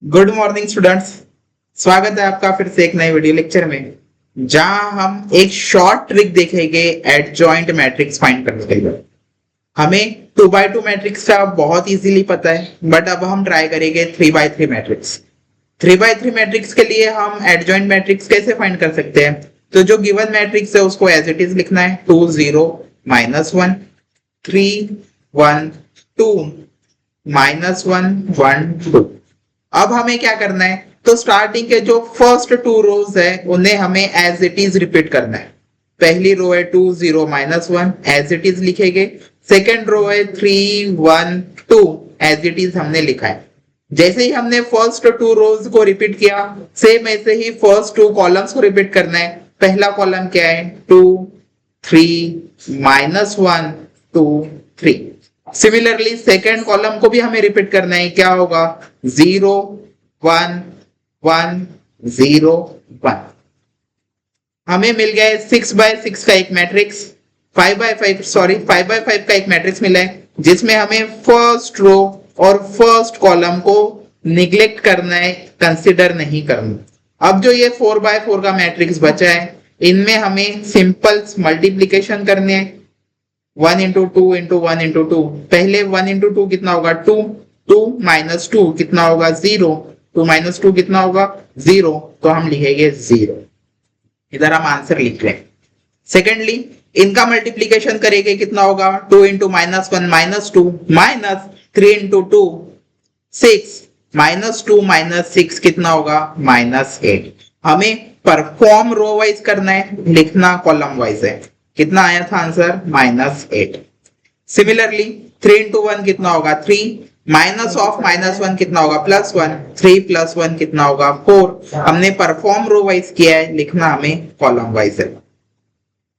Good morning students. स्वागत है आपका फिर से एक नए वीडियो लेक्चर में, जहां हम एक शॉर्ट ट्रिक देखेंगे एडजॉइंट मैट्रिक्स फाइंड करने के लिए। हमें 2x2 मैट्रिक्स का बहुत इजीली पता है, बट अब हम ट्राई करेंगे 3x3 मैट्रिक्स। 3x3 मैट्रिक्स के लिए हम एडजॉइंट मैट्रिक्स कैसे फाइंड कर सकते हैं? तो जो गिवन मैट्रिक्स है उसको एज इट इज लिखना है, 2 0 -1 3 1 2 -1 1 2। अब हमें क्या करना है, तो स्टार्टिंग के जो फर्स्ट टू रोज है उन्हें हमें एज इट इज रिपीट करना है। पहली रो है 2 0 -1 एज इट इज लिखेंगे। सेकेंड रो है 3 1 2 एज इट इज हमने लिखा है। जैसे ही हमने फर्स्ट टू रोज को रिपीट किया, सेम ऐसे ही फर्स्ट टू कॉलम्स को रिपीट करना है। पहला कॉलम क्या है, 2 3 -1 2 3। सिमिलरली सेकेंड कॉलम को भी हमें रिपीट करना है। क्या होगा, 0 1 1 0 1। हमें मिल गया है 6x6 का एक मैट्रिक्स, 5x5 का एक मैट्रिक्स मिला है, जिसमें हमें फर्स्ट रो और फर्स्ट कॉलम को निग्लेक्ट करना है, कंसिडर नहीं करना। अब जो ये 4x4 का मैट्रिक्स बचा है, इनमें हमें सिंपल मल्टीप्लीकेशन करने हैं। 1 into 2 into 1 into 2। पहले 1 into 2 कितना होगा, 2 2 minus 2 कितना होगा, 0 2 minus 2 कितना होगा, 0। तो हम लिखेंगे 0। इधर हम आंसर लिख रहे हैं। सेकेंडली इनका मल्टीप्लीकेशन करेंगे, कितना होगा, 2 into -1 -2 minus 3 into 2 6 -2 -6 कितना होगा, -8। हमें परफॉर्म रो वाइज करना है, लिखना कॉलम वाइज है। कितना आया था आंसर, -8। सिमिलरली 3 into 1 कितना होगा, 3 माइनस ऑफ -1 कितना होगा, +1 3 + 1 कितना होगा, 4। हमने परफॉर्म रो वाइज किया है, लिखना हमें कॉलम वाइज है।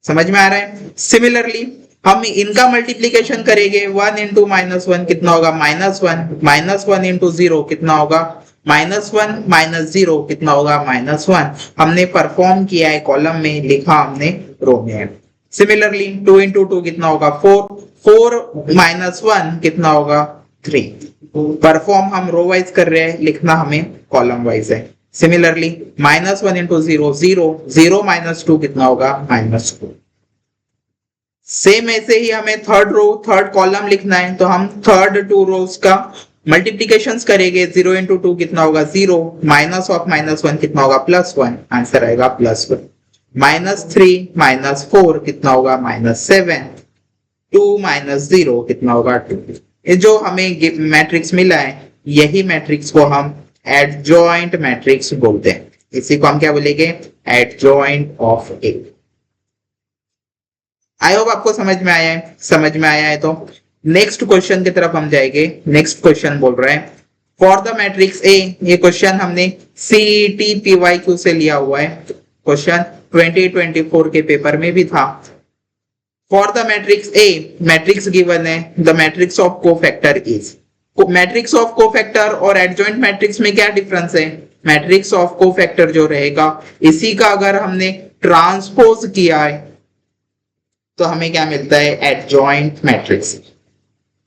समझ में आ रहा है? सिमिलरली हम इनका मल्टीप्लीकेशन करेंगे, 1 into -1 कितना होगा, -1 -1 into 0 कितना होगा, -1 -0 कितना होगा, -1। हमने परफॉर्म किया है कॉलम में, लिखा हमने रो में। सिमिलरली 2 into 2 कितना होगा, 4 4 -1 कितना होगा, 3। परफॉर्म हम रो वाइज कर रहे हैं, लिखना हमें कॉलम वाइज है। सिमिलरली -1 into 0 0 0 -2 कितना होगा, -2। सेम ऐसे ही हमें थर्ड रो थर्ड कॉलम लिखना है, तो हम थर्ड टू रोज का मल्टीप्लीकेशन करेंगे। 0 into 2 कितना होगा, 0 माइनस ऑफ -1 कितना होगा, +1। आंसर आएगा +1। -3 -4 कितना होगा, -7। 2 -0 कितना होगा, 2। ये जो हमें मैट्रिक्स मिला है, यही मैट्रिक्स को हम एडजॉइंट मैट्रिक्स बोलते हैं। इसी को हम क्या बोलेंगे, adjoint of A. I hope आपको समझ में आया है। समझ में आया है तो नेक्स्ट क्वेश्चन की तरफ हम जाएंगे। नेक्स्ट क्वेश्चन बोल रहे हैं, फॉर द मैट्रिक्स ए। ये क्वेश्चन हमने CET PYQ से लिया हुआ है। क्वेश्चन 2024 के पेपर में भी था। For the matrix A, matrix given है, the matrix of cofactor is. Matrix of cofactor और एडजॉइंट मैट्रिक्स में क्या डिफरेंस है? मैट्रिक्स ऑफ कोफैक्टर जो रहेगा, इसी का अगर हमने ट्रांसपोज किया है तो हमें क्या मिलता है, एडजॉइंट मैट्रिक्स।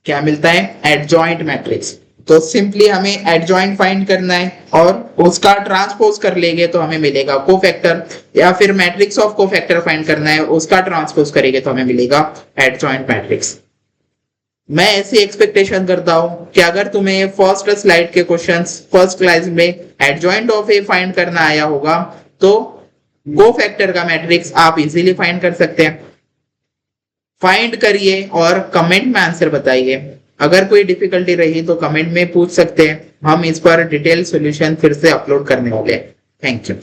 क्या मिलता है, एडजॉइंट मैट्रिक्स। तो सिंपली हमें एडजॉइंट फाइंड करना है और उसका ट्रांसपोज कर लेंगे तो हमें मिलेगा कोफैक्टर, या फिर मैट्रिक्स ऑफ कोफैक्टर फाइंड करना है, उसका ट्रांसपोज करेंगे तो हमें मिलेगा एडजॉइंट मैट्रिक्स। मैं ऐसी एक्सपेक्टेशन करता हूं कि अगर तुम्हें फर्स्ट स्लाइड के क्वेश्चंस फर्स्ट क्लास में एडजॉइंट ऑफ ए फाइंड करना आया होगा, तो कोफैक्टर का मैट्रिक्स आप इजीली फाइंड कर सकते हैं। फाइंड करिए और कमेंट में आंसर बताइए। अगर कोई डिफिकल्टी रही तो कमेंट में पूछ सकते हैं, हम इस पर डिटेल सॉल्यूशन फिर से अपलोड करने वाले हैं। Thank you.